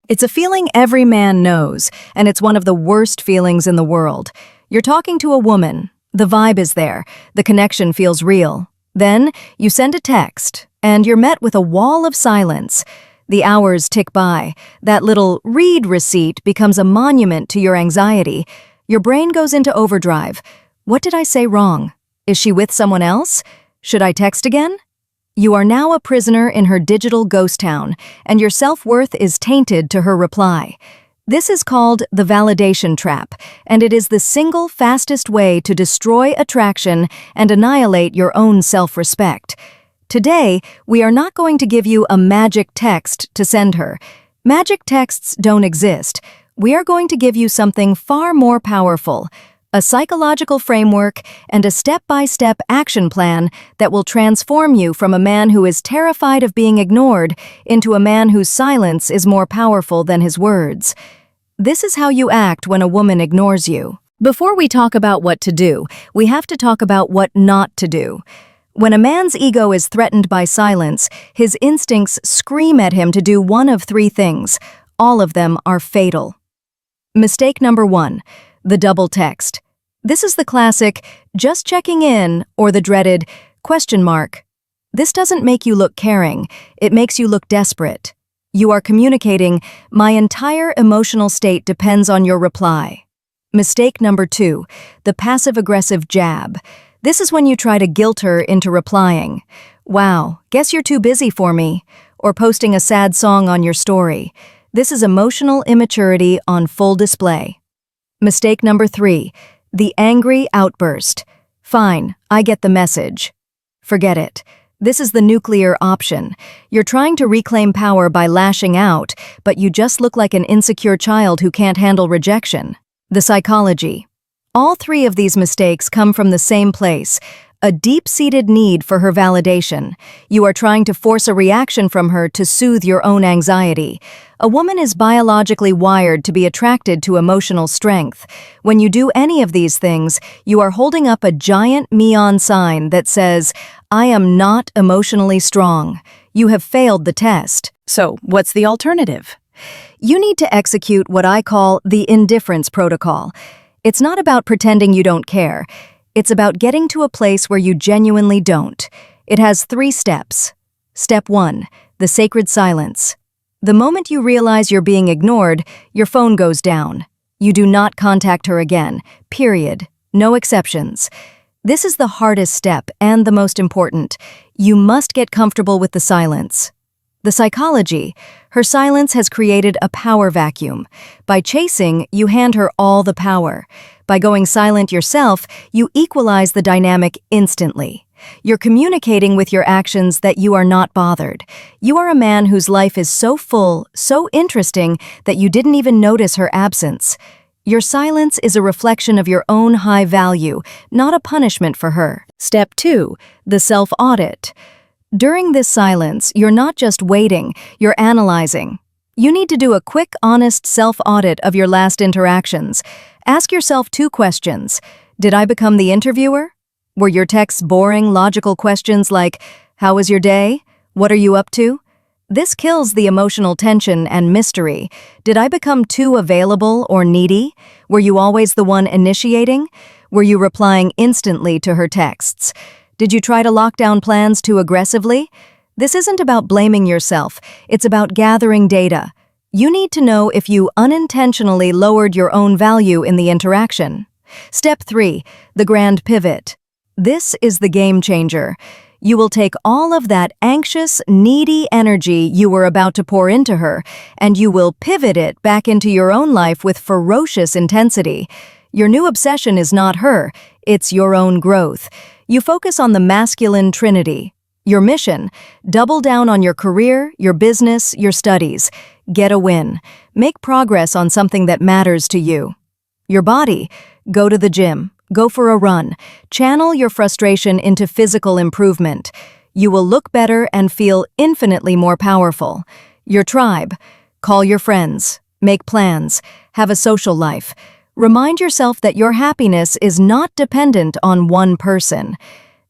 It's a feeling every man knows, and it's one of the worst feelings in the world. You're talking to a woman. The vibe is there. The connection feels real. Then, you send a text, and you're met with a wall of silence. The hours tick by. That little read receipt becomes a monument to your anxiety. Your brain goes into overdrive. What did I say wrong? Is she with someone else? Should I text again? You are now a prisoner in her digital ghost town, and your self-worth is tainted to her reply. This is called the validation trap, and it is the single fastest way to destroy attraction and annihilate your own self-respect. Today, we are not going to give you a magic text to send her. Magic texts don't exist. We are going to give you something far more powerful, a psychological framework and a step-by-step action plan that will transform you from a man who is terrified of being ignored into a man whose silence is more powerful than his words. This is how you act when a woman ignores you. Before we talk about what to do, we have to talk about what not to do. When a man's ego is threatened by silence, his instincts scream at him to do one of three things. All of them are fatal. Mistake number 1. The double text. This is the classic, just checking in, or the dreaded, question mark. This doesn't make you look caring, it makes you look desperate. You are communicating, my entire emotional state depends on your reply. Mistake number 2, the passive-aggressive jab. This is when you try to guilt her into replying. Wow, guess you're too busy for me. Or posting a sad song on your story. This is emotional immaturity on full display. Mistake number 3, the angry outburst. Fine, I get the message. Forget it. This is the nuclear option. You're trying to reclaim power by lashing out, but you just look like an insecure child who can't handle rejection. The psychology. All 3 of these mistakes come from the same place, a deep-seated need for her validation. You are trying to force a reaction from her to soothe your own anxiety. A woman is biologically wired to be attracted to emotional strength. When you do any of these things, you are holding up a giant neon sign that says, I am not emotionally strong. You have failed the test. So, what's the alternative? You need to execute what I call the Indifference Protocol. It's not about pretending you don't care. It's about getting to a place where you genuinely don't. It has 3 steps. Step 1, the sacred silence. The moment you realize you're being ignored, your phone goes down. You do not contact her again, period. No exceptions. This is the hardest step and the most important. You must get comfortable with the silence. The psychology. Her silence has created a power vacuum. By chasing, you hand her all the power. By going silent yourself, you equalize the dynamic instantly. You're communicating with your actions that you are not bothered. You are a man whose life is so full, so interesting, that you didn't even notice her absence. Your silence is a reflection of your own high value, not a punishment for her. Step 2, the self-audit. During this silence, you're not just waiting, you're analyzing. You need to do a quick, honest self-audit of your last interactions. Ask yourself 2 questions. Did I become the interviewer? Were your texts boring, logical questions like, how was your day? What are you up to? This kills the emotional tension and mystery. Did I become too available or needy? Were you always the one initiating? Were you replying instantly to her texts? Did you try to lock down plans too aggressively? This isn't about blaming yourself, it's about gathering data. You need to know if you unintentionally lowered your own value in the interaction. Step 3, the grand pivot. This is the game changer. You will take all of that anxious, needy energy you were about to pour into her, and you will pivot it back into your own life with ferocious intensity. Your new obsession is not her, it's your own growth. You focus on the masculine trinity. Your mission, double down on your career, your business, your studies. Get a win. Make progress on something that matters to you. Your body, go to the gym. Go for a run. Channel your frustration into physical improvement. You will look better and feel infinitely more powerful. Your tribe. Call your friends. Make plans. Have a social life. Remind yourself that your happiness is not dependent on one person.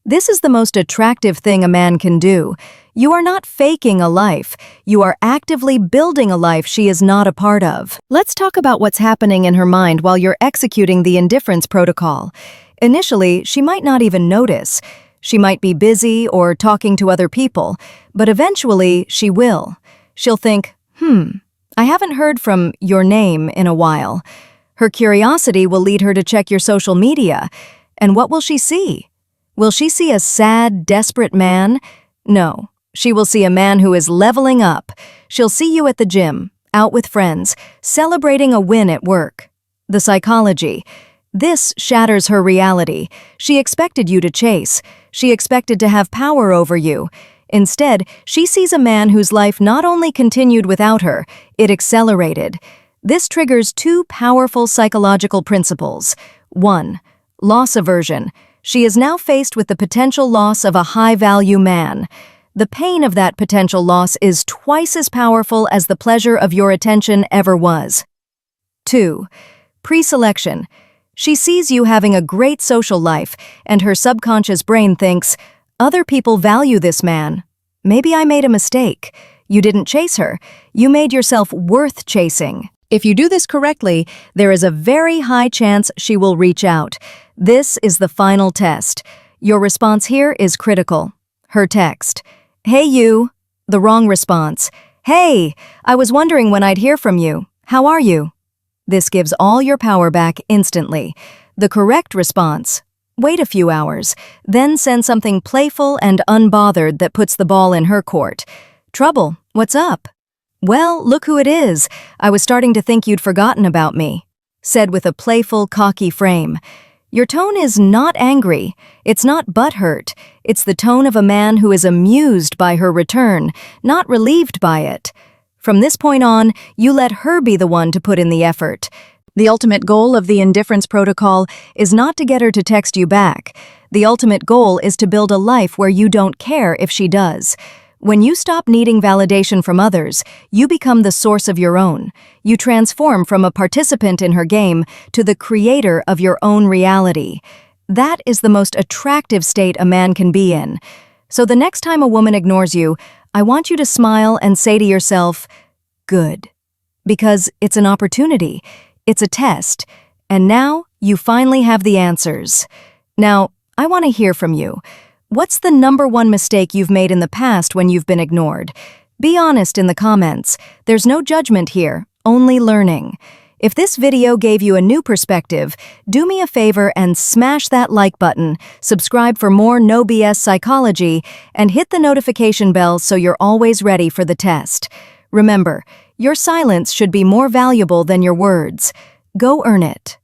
This is the most attractive thing a man can do. You are not faking a life. You are actively building a life she is not a part of. Let's talk about what's happening in her mind while you're executing the Indifference Protocol. Initially, she might not even notice. She might be busy or talking to other people, but eventually she will. She'll think, I haven't heard from your name in a while. Her curiosity will lead her to check your social media. And what will she see? Will she see a sad, desperate man? No. She will see a man who is leveling up. She'll see you at the gym, out with friends, celebrating a win at work. The psychology. This shatters her reality. She expected you to chase. She expected to have power over you. Instead, she sees a man whose life not only continued without her, it accelerated. This triggers two powerful psychological principles. 1. Loss aversion. She is now faced with the potential loss of a high-value man. The pain of that potential loss is twice as powerful as the pleasure of your attention ever was. 2. Pre-selection. She sees you having a great social life, and her subconscious brain thinks, other people value this man. Maybe I made a mistake. You didn't chase her. You made yourself worth chasing. If you do this correctly, there is a very high chance she will reach out. This is the final test. Your response here is critical. Her text. Hey you. The wrong response. Hey, I was wondering when I'd hear from you. How are you? This gives all your power back instantly. The correct response. Wait a few hours, then send something playful and unbothered that puts the ball in her court. Trouble, what's up? Well, look who it is. I was starting to think you'd forgotten about me. Said with a playful, cocky frame. Your tone is not angry. It's not butthurt. It's the tone of a man who is amused by her return, not relieved by it. From this point on, you let her be the one to put in the effort. The ultimate goal of the Indifference Protocol is not to get her to text you back. The ultimate goal is to build a life where you don't care if she does. When you stop needing validation from others, you become the source of your own. You transform from a participant in her game to the creator of your own reality. That is the most attractive state a man can be in. So the next time a woman ignores you, I want you to smile and say to yourself, good. Because it's an opportunity. It's a test. And now you finally have the answers. Now, I want to hear from you. What's the number one mistake you've made in the past when you've been ignored? Be honest in the comments. There's no judgment here, only learning. If this video gave you a new perspective, do me a favor and smash that like button, subscribe for more no BS psychology, and hit the notification bell so you're always ready for the test. Remember, your silence should be more valuable than your words. Go earn it.